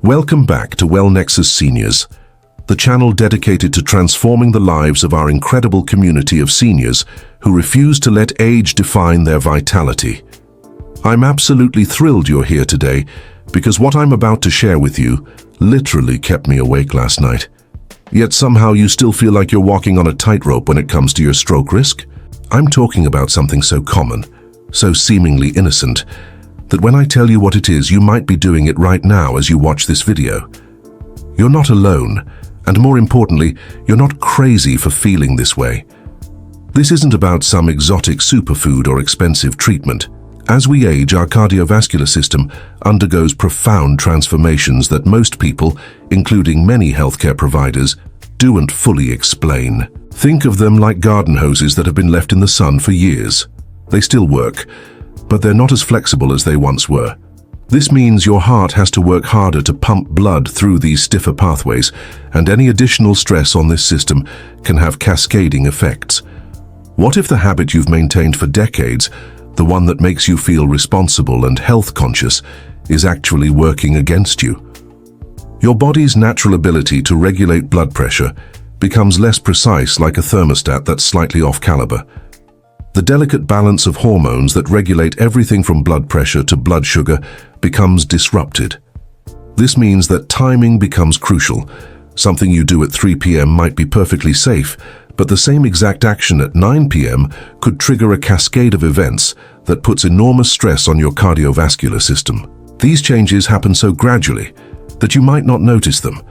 Welcome back to WellNexus Seniors, the channel dedicated to transforming the lives of our incredible community of seniors who refuse to let age define their vitality. I'm absolutely thrilled you're here today because what I'm about to share with you literally kept me awake last night. Yet somehow you still feel like you're walking on a tightrope when it comes to your stroke risk. I'm talking about something so common, so seemingly innocent, that when I tell you what it is, you might be doing it right now as you watch this video. You're not alone, and more importantly, you're not crazy for feeling this way. This isn't about some exotic superfood or expensive treatment. As we age, our cardiovascular system undergoes profound transformations that most people, including many healthcare providers, don't fully explain. Think of them like garden hoses that have been left in the sun for years. They still work, but they're not as flexible as they once were. This means your heart has to work harder to pump blood through these stiffer pathways, and any additional stress on this system can have cascading effects. What if the habit you've maintained for decades, the one that makes you feel responsible and health conscious, is actually working against you? Your body's natural ability to regulate blood pressure becomes less precise, like a thermostat that's slightly off caliber. The delicate balance of hormones that regulate everything from blood pressure to blood sugar becomes disrupted. This means that timing becomes crucial. Something you do at 3 p.m. might be perfectly safe, but the same exact action at 9 p.m. could trigger a cascade of events that puts enormous stress on your cardiovascular system. These changes happen so gradually that you might not notice them,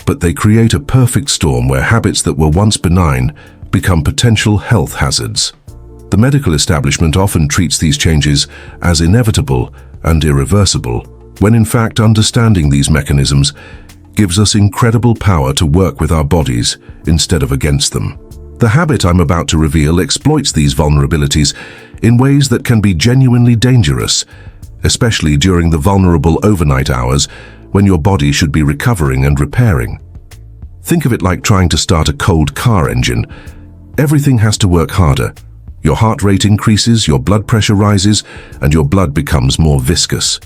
but they create a perfect storm where habits that were once benign become potential health hazards. The medical establishment often treats these changes as inevitable and irreversible, when in fact understanding these mechanisms gives us incredible power to work with our bodies instead of against them. The habit I'm about to reveal exploits these vulnerabilities in ways that can be genuinely dangerous, especially during the vulnerable overnight hours when your body should be recovering and repairing. Think of it like trying to start a cold car engine. Everything has to work harder. Your heart rate increases, your blood pressure rises, and your blood becomes more viscous.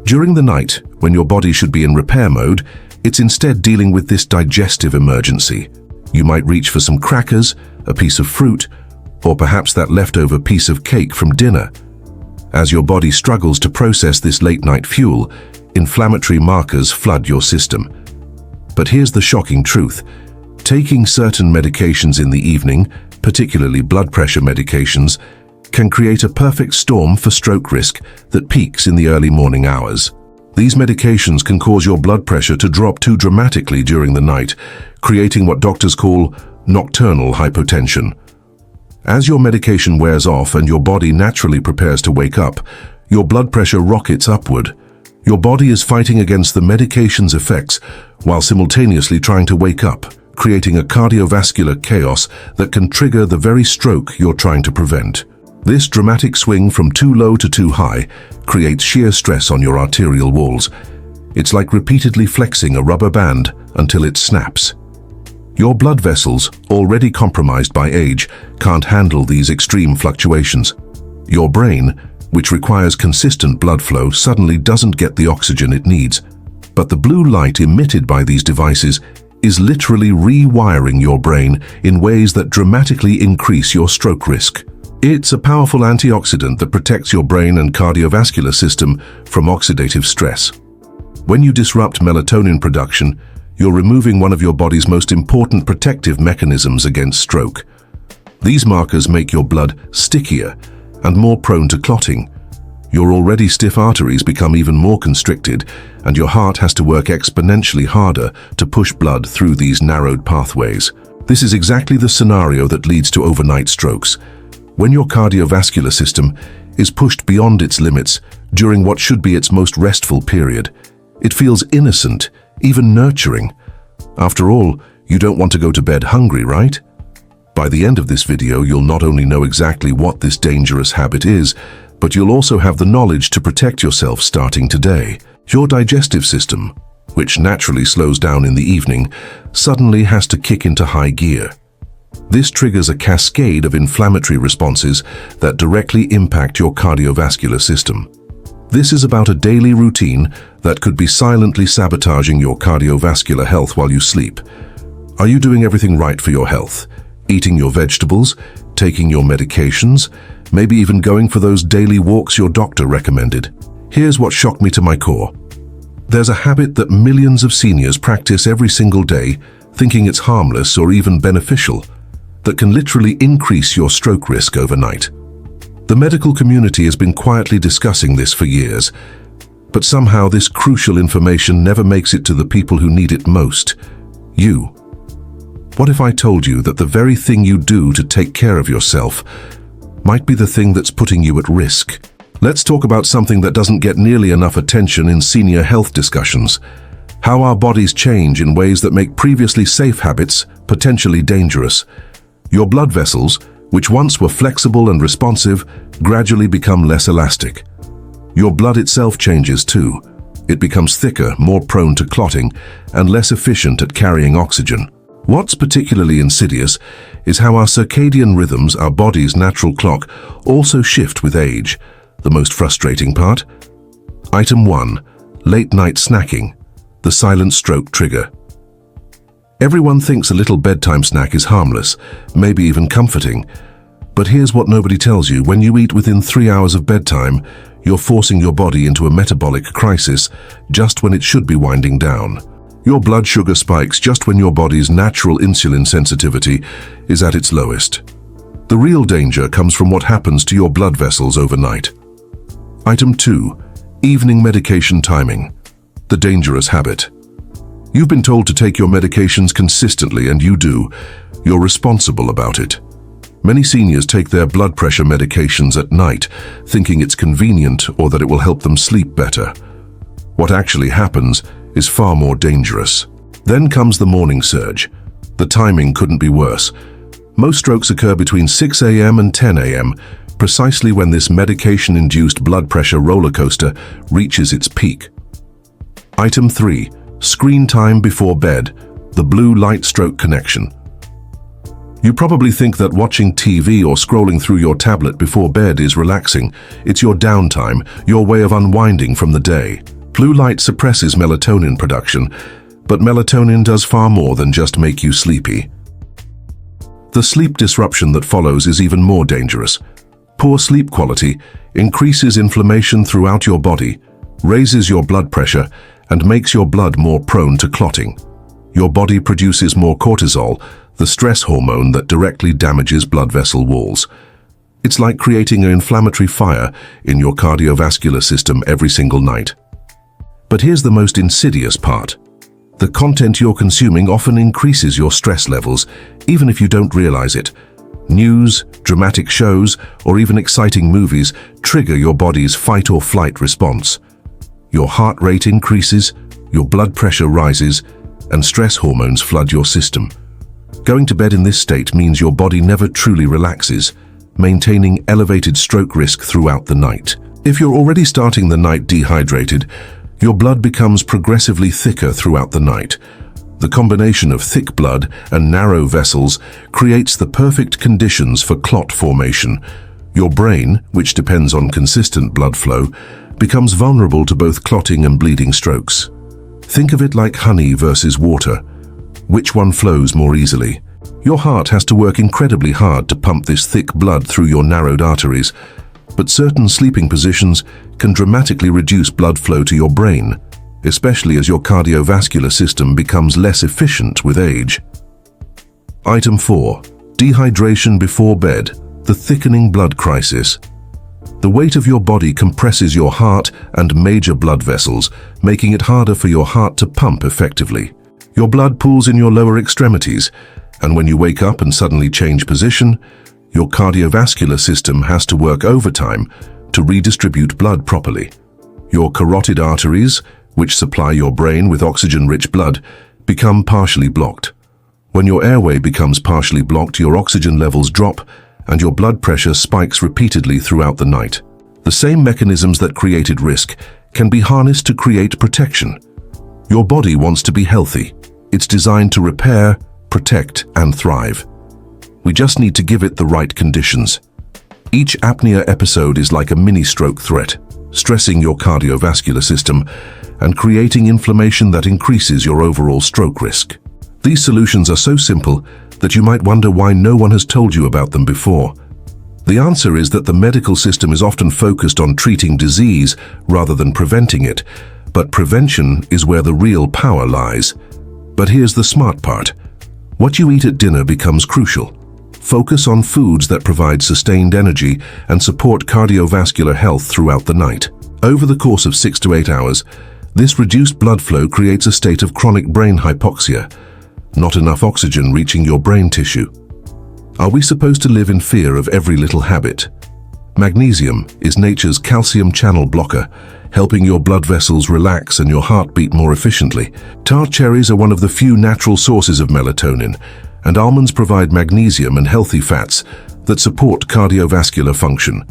During the night, when your body should be in repair mode, it's instead dealing with this digestive emergency. You might reach for some crackers, a piece of fruit, or perhaps that leftover piece of cake from dinner. As your body struggles to process this late-night fuel, inflammatory markers flood your system. But here's the shocking truth. Taking certain medications in the evening, particularly blood pressure medications, can create a perfect storm for stroke risk that peaks in the early morning hours. These medications can cause your blood pressure to drop too dramatically during the night, creating what doctors call nocturnal hypotension. As your medication wears off and your body naturally prepares to wake up, your blood pressure rockets upward. Your body is fighting against the medication's effects while simultaneously trying to wake up, creating a cardiovascular chaos that can trigger the very stroke you're trying to prevent. This dramatic swing from too low to too high creates shear stress on your arterial walls. It's like repeatedly flexing a rubber band until it snaps. Your blood vessels, already compromised by age, can't handle these extreme fluctuations. Your brain, which requires consistent blood flow, suddenly doesn't get the oxygen it needs. But the blue light emitted by these devices is literally rewiring your brain in ways that dramatically increase your stroke risk. It's a powerful antioxidant that protects your brain and cardiovascular system from oxidative stress. When you disrupt melatonin production, you're removing one of your body's most important protective mechanisms against stroke. These markers make your blood stickier and more prone to clotting. Your already stiff arteries become even more constricted, and your heart has to work exponentially harder to push blood through these narrowed pathways. This is exactly the scenario that leads to overnight strokes. When your cardiovascular system is pushed beyond its limits during what should be its most restful period, it feels innocent, even nurturing. After all, you don't want to go to bed hungry, right? By the end of this video, you'll not only know exactly what this dangerous habit is, but you'll also have the knowledge to protect yourself starting today. Your digestive system, which naturally slows down in the evening, suddenly has to kick into high gear. This triggers a cascade of inflammatory responses that directly impact your cardiovascular system. This is about a daily routine that could be silently sabotaging your cardiovascular health while you sleep. Are you doing everything right for your health? Eating your vegetables, taking your medications, maybe even going for those daily walks your doctor recommended? Here's what shocked me to my core. There's a habit that millions of seniors practice every single day, thinking it's harmless or even beneficial, that can literally increase your stroke risk overnight. The medical community has been quietly discussing this for years, but somehow this crucial information never makes it to the people who need it most: you. What if I told you that the very thing you do to take care of yourself might be the thing that's putting you at risk? Let's talk about something that doesn't get nearly enough attention in senior health discussions: how our bodies change in ways that make previously safe habits potentially dangerous. Your blood vessels, which once were flexible and responsive, gradually become less elastic. Your blood itself changes too. It becomes thicker, more prone to clotting, and less efficient at carrying oxygen. What's particularly insidious is how our circadian rhythms, our body's natural clock, also shift with age. The most frustrating part? Item 1. Late night snacking, the silent stroke trigger. Everyone thinks a little bedtime snack is harmless, maybe even comforting. But here's what nobody tells you: when you eat within 3 hours of bedtime, you're forcing your body into a metabolic crisis just when it should be winding down. Your blood sugar spikes just when your body's natural insulin sensitivity is at its lowest. The real danger comes from what happens to your blood vessels overnight. Item 2. Evening medication timing, the dangerous habit. You've been told to take your medications consistently, and you do. You're responsible about it. Many seniors take their blood pressure medications at night, thinking it's convenient or that it will help them sleep better. What actually happens is far more dangerous. Then comes the morning surge. The timing couldn't be worse. Most strokes occur between 6 a.m. and 10 a.m., precisely when this medication-induced blood pressure roller coaster reaches its peak. Item 3. Screen time before bed, the blue light stroke connection. You probably think that watching TV or scrolling through your tablet before bed is relaxing. It's your downtime, your way of unwinding from the day. Blue light suppresses melatonin production, but melatonin does far more than just make you sleepy. The sleep disruption that follows is even more dangerous. Poor sleep quality increases inflammation throughout your body, raises your blood pressure, and makes your blood more prone to clotting. Your body produces more cortisol, the stress hormone that directly damages blood vessel walls. It's like creating an inflammatory fire in your cardiovascular system every single night. But here's the most insidious part. The content you're consuming often increases your stress levels, even if you don't realize it. News, dramatic shows, or even exciting movies trigger your body's fight or flight response. Your heart rate increases, your blood pressure rises, and stress hormones flood your system. Going to bed in this state means your body never truly relaxes, maintaining elevated stroke risk throughout the night. If you're already starting the night dehydrated, your blood becomes progressively thicker throughout the night. The combination of thick blood and narrow vessels creates the perfect conditions for clot formation. Your brain, which depends on consistent blood flow, becomes vulnerable to both clotting and bleeding strokes. Think of it like honey versus water. Which one flows more easily? Your heart has to work incredibly hard to pump this thick blood through your narrowed arteries, but certain sleeping positions can dramatically reduce blood flow to your brain, especially as your cardiovascular system becomes less efficient with age. Item 4. Dehydration before bed, the thickening blood crisis. The weight of your body compresses your heart and major blood vessels, making it harder for your heart to pump effectively. Your blood pools in your lower extremities, and when you wake up and suddenly change position, your cardiovascular system has to work overtime to redistribute blood properly. Your carotid arteries, which supply your brain with oxygen-rich blood, become partially blocked. When your airway becomes partially blocked, your oxygen levels drop and your blood pressure spikes repeatedly throughout the night. The same mechanisms that created risk can be harnessed to create protection. Your body wants to be healthy. It's designed to repair, protect, and thrive. We just need to give it the right conditions. Each apnea episode is like a mini-stroke threat. stressing your cardiovascular system and creating inflammation that increases your overall stroke risk. These solutions are so simple that you might wonder why no one has told you about them before. The answer is that the medical system is often focused on treating disease rather than preventing it, but prevention is where the real power lies. But here's the smart part. What you eat at dinner becomes crucial. Focus on foods that provide sustained energy and support cardiovascular health throughout the night. Over the course of 6 to 8 hours, this reduced blood flow creates a state of chronic brain hypoxia, not enough oxygen reaching your brain tissue. Are we supposed to live in fear of every little habit? Magnesium is nature's calcium channel blocker, helping your blood vessels relax and your heart beat more efficiently. Tart cherries are one of the few natural sources of melatonin, and almonds provide magnesium and healthy fats that support cardiovascular function.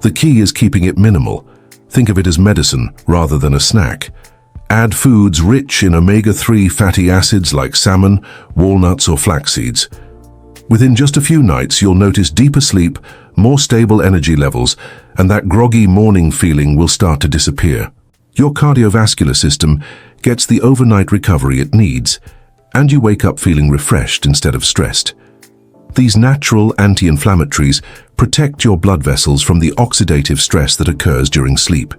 The key is keeping it minimal. Think of it as medicine rather than a snack. Add foods rich in omega-3 fatty acids like salmon, walnuts, or flax seeds. Within just a few nights, you'll notice deeper sleep, more stable energy levels, and that groggy morning feeling will start to disappear. Your cardiovascular system gets the overnight recovery it needs, and you wake up feeling refreshed instead of stressed. These natural anti-inflammatories protect your blood vessels from the oxidative stress that occurs during sleep.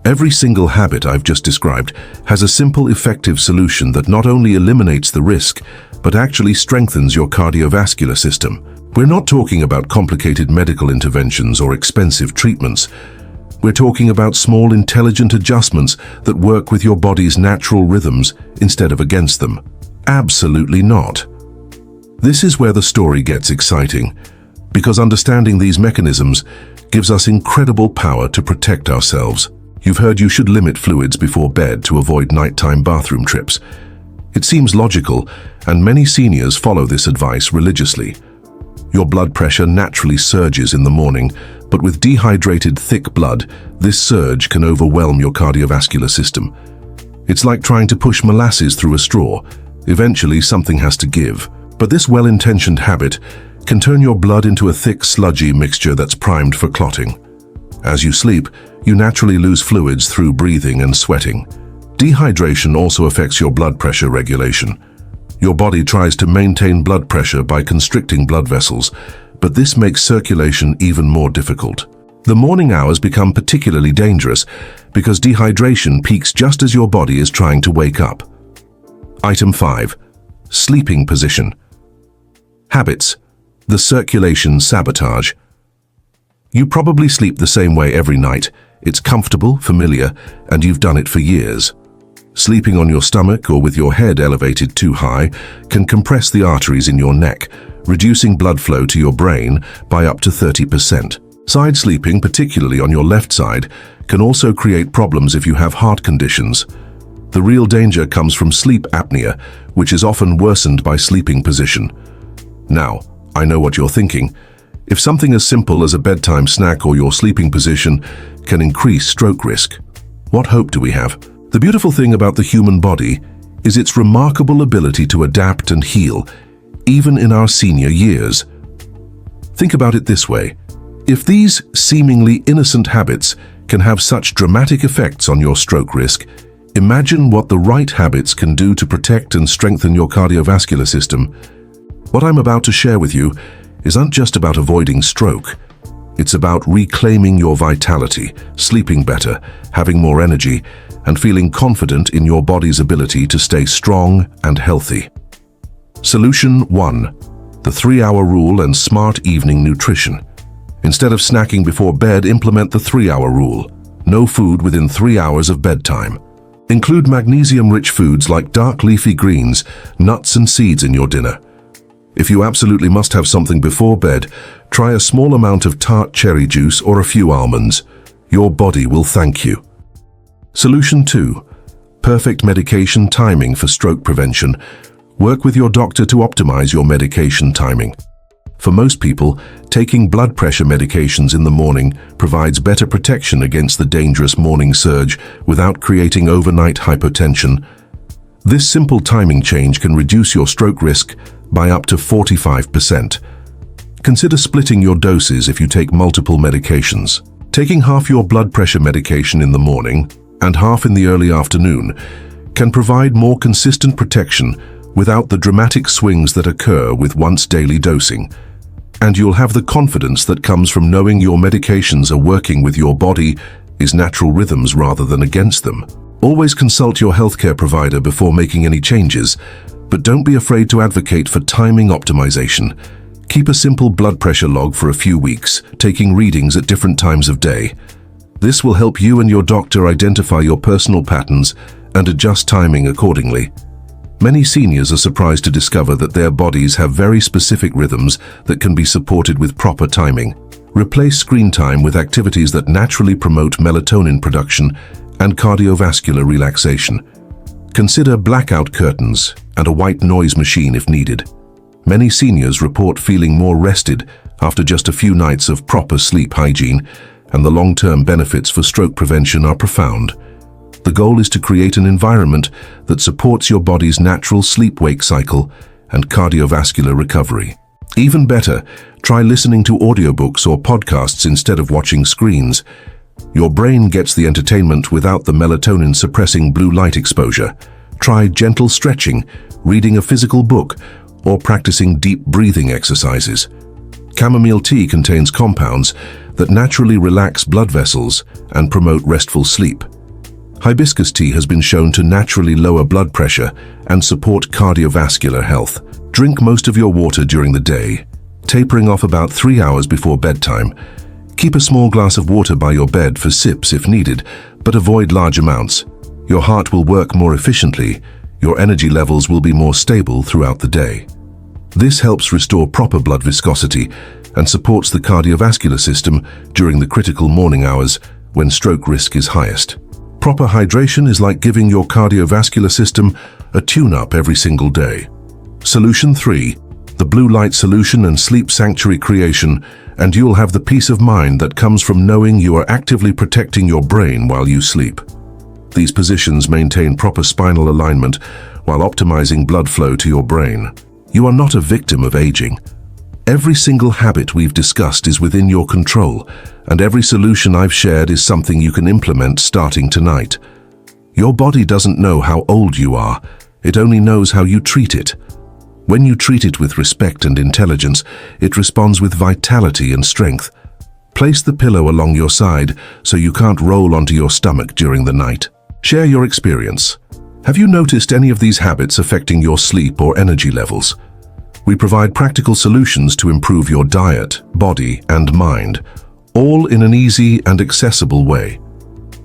Every single habit I've just described has a simple, effective solution that not only eliminates the risk, but actually strengthens your cardiovascular system. We're not talking about complicated medical interventions or expensive treatments. We're talking about small, intelligent adjustments that work with your body's natural rhythms instead of against them. Absolutely not. This is where the story gets exciting, because understanding these mechanisms gives us incredible power to protect ourselves. You've heard you should limit fluids before bed to avoid nighttime bathroom trips. It seems logical, and many seniors follow this advice religiously. Your blood pressure naturally surges in the morning, but with dehydrated, thick blood, this surge can overwhelm your cardiovascular system. It's like trying to push molasses through a straw. Eventually, something has to give. But this well-intentioned habit can turn your blood into a thick, sludgy mixture that's primed for clotting. As you sleep, you naturally lose fluids through breathing and sweating. Dehydration also affects your blood pressure regulation. Your body tries to maintain blood pressure by constricting blood vessels, but this makes circulation even more difficult. The morning hours become particularly dangerous because dehydration peaks just as your body is trying to wake up. Item 5. Sleeping position. Habits. The circulation sabotage. You probably sleep the same way every night. It's comfortable, familiar, and you've done it for years. Sleeping on your stomach or with your head elevated too high can compress the arteries in your neck, reducing blood flow to your brain by up to 30%. Side sleeping, particularly on your left side, can also create problems if you have heart conditions. The real danger comes from sleep apnea, which is often worsened by sleeping position. Now, I know what you're thinking. If something as simple as a bedtime snack or your sleeping position can increase stroke risk, what hope do we have? The beautiful thing about the human body is its remarkable ability to adapt and heal, even in our senior years. Think about it this way. If these seemingly innocent habits can have such dramatic effects on your stroke risk, imagine what the right habits can do to protect and strengthen your cardiovascular system. What I'm about to share with you isn't just about avoiding stroke. It's about reclaiming your vitality, sleeping better, having more energy, and feeling confident in your body's ability to stay strong and healthy. Solution 1. The 3-hour rule and smart evening nutrition. Instead of snacking before bed, implement the 3-hour rule. No food within 3 hours of bedtime. Include magnesium-rich foods like dark leafy greens, nuts and seeds in your dinner. If you absolutely must have something before bed, try a small amount of tart cherry juice or a few almonds. Your body will thank you. Solution 2. Perfect medication timing for stroke prevention. Work with your doctor to optimize your medication timing. For most people, taking blood pressure medications in the morning provides better protection against the dangerous morning surge without creating overnight hypotension. This simple timing change can reduce your stroke risk by up to 45%. Consider splitting your doses if you take multiple medications. Taking half your blood pressure medication in the morning and half in the early afternoon can provide more consistent protection without the dramatic swings that occur with once-daily dosing. And you'll have the confidence that comes from knowing your medications are working with your body is natural rhythms rather than against them. Always consult your healthcare provider before making any changes, but don't be afraid to advocate for timing optimization. Keep a simple blood pressure log for a few weeks, taking readings at different times of day. This will help you and your doctor identify your personal patterns and adjust timing accordingly. Many seniors are surprised to discover that their bodies have very specific rhythms that can be supported with proper timing. Replace screen time with activities that naturally promote melatonin production and cardiovascular relaxation. Consider blackout curtains and a white noise machine if needed. Many seniors report feeling more rested after just a few nights of proper sleep hygiene, and the long-term benefits for stroke prevention are profound. The goal is to create an environment that supports your body's natural sleep-wake cycle and cardiovascular recovery. Even better, try listening to audiobooks or podcasts instead of watching screens. Your brain gets the entertainment without the melatonin-suppressing blue light exposure. Try gentle stretching, reading a physical book, or practicing deep breathing exercises. Chamomile tea contains compounds that naturally relax blood vessels and promote restful sleep. Hibiscus tea has been shown to naturally lower blood pressure and support cardiovascular health. Drink most of your water during the day, tapering off about 3 hours before bedtime. Keep a small glass of water by your bed for sips if needed, but avoid large amounts. Your heart will work more efficiently, your energy levels will be more stable throughout the day. This helps restore proper blood viscosity and supports the cardiovascular system during the critical morning hours when stroke risk is highest. Proper hydration is like giving your cardiovascular system a tune-up every single day. Solution 3. The blue light solution and sleep sanctuary creation, and you'll have the peace of mind that comes from knowing you are actively protecting your brain while you sleep. These positions maintain proper spinal alignment while optimizing blood flow to your brain. You are not a victim of aging. Every single habit we've discussed is within your control, and every solution I've shared is something you can implement starting tonight. Your body doesn't know how old you are, it only knows how you treat it. When you treat it with respect and intelligence, it responds with vitality and strength. Place the pillow along your side so you can't roll onto your stomach during the night. Share your experience. Have you noticed any of these habits affecting your sleep or energy levels? We provide practical solutions to improve your diet, body, and mind, all in an easy and accessible way.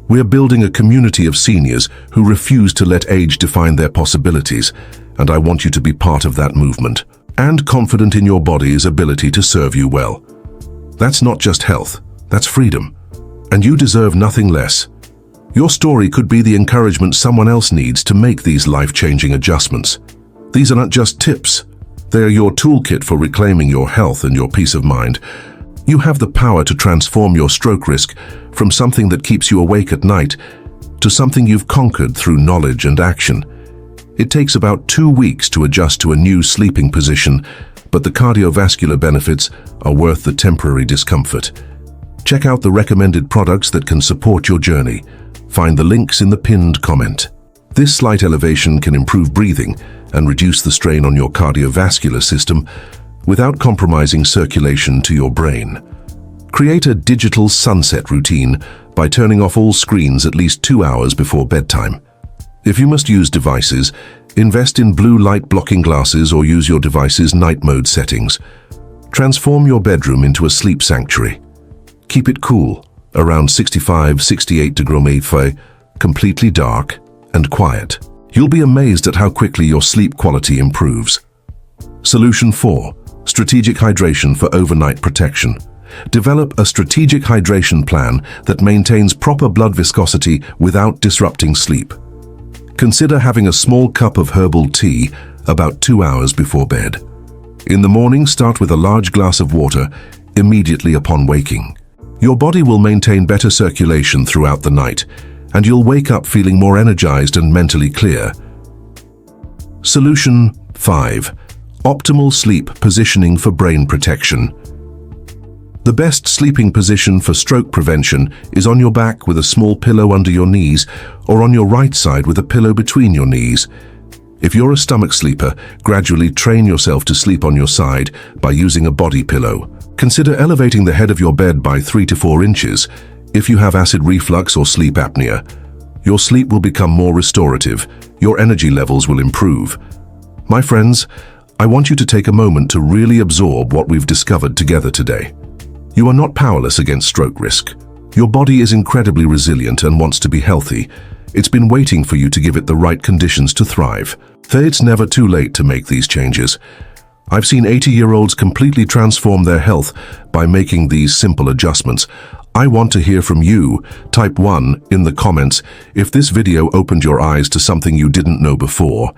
We're building a community of seniors who refuse to let age define their possibilities, and I want you to be part of that movement, and confident in your body's ability to serve you well. That's not just health, that's freedom, and you deserve nothing less. Your story could be the encouragement someone else needs to make these life-changing adjustments. These are not just tips. They are your toolkit for reclaiming your health and your peace of mind. You have the power to transform your stroke risk from something that keeps you awake at night to something you've conquered through knowledge and action. It takes about 2 weeks to adjust to a new sleeping position, but the cardiovascular benefits are worth the temporary discomfort. Check out the recommended products that can support your journey. Find the links in the pinned comment. This slight elevation can improve breathing and reduce the strain on your cardiovascular system without compromising circulation to your brain. Create a digital sunset routine by turning off all screens at least 2 hours before bedtime. If you must use devices, invest in blue light blocking glasses or use your device's night mode settings. Transform your bedroom into a sleep sanctuary. Keep it cool, around 65-68 degrees, completely dark and quiet. You'll be amazed at how quickly your sleep quality improves. Solution 4. Strategic hydration for overnight protection. Develop a strategic hydration plan that maintains proper blood viscosity without disrupting sleep. Consider having a small cup of herbal tea about 2 hours before bed. In the morning, start with a large glass of water immediately upon waking. Your body will maintain better circulation throughout the night, and you'll wake up feeling more energized and mentally clear. Solution 5. Optimal sleep positioning for brain protection. The best sleeping position for stroke prevention is on your back with a small pillow under your knees, or on your right side with a pillow between your knees. If you're a stomach sleeper, gradually train yourself to sleep on your side by using a body pillow. Consider elevating the head of your bed by 3 to 4 inches. If you have acid reflux or sleep apnea, your sleep will become more restorative, your energy levels will improve. My friends, I want you to take a moment to really absorb what we've discovered together today. You are not powerless against stroke risk. Your body is incredibly resilient and wants to be healthy. It's been waiting for you to give it the right conditions to thrive. It's never too late to make these changes. I've seen 80-year-olds completely transform their health by making these simple adjustments. I want to hear from you. Type 1 in the comments if this video opened your eyes to something you didn't know before.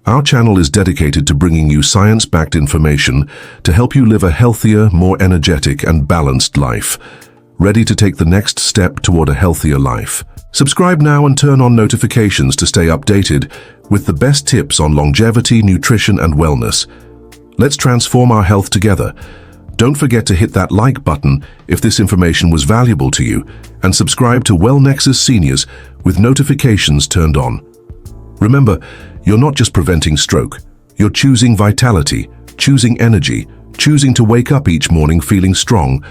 Our channel is dedicated to bringing you science-backed information to help you live a healthier, more energetic and balanced life. Ready to take the next step toward a healthier life? Subscribe now and turn on notifications to stay updated with the best tips on longevity, nutrition and wellness. Let's transform our health together. Don't forget to hit that like button if this information was valuable to you, and subscribe to WellNexus Seniors with notifications turned on. Remember, you're not just preventing stroke, you're choosing vitality, choosing energy, choosing to wake up each morning feeling strong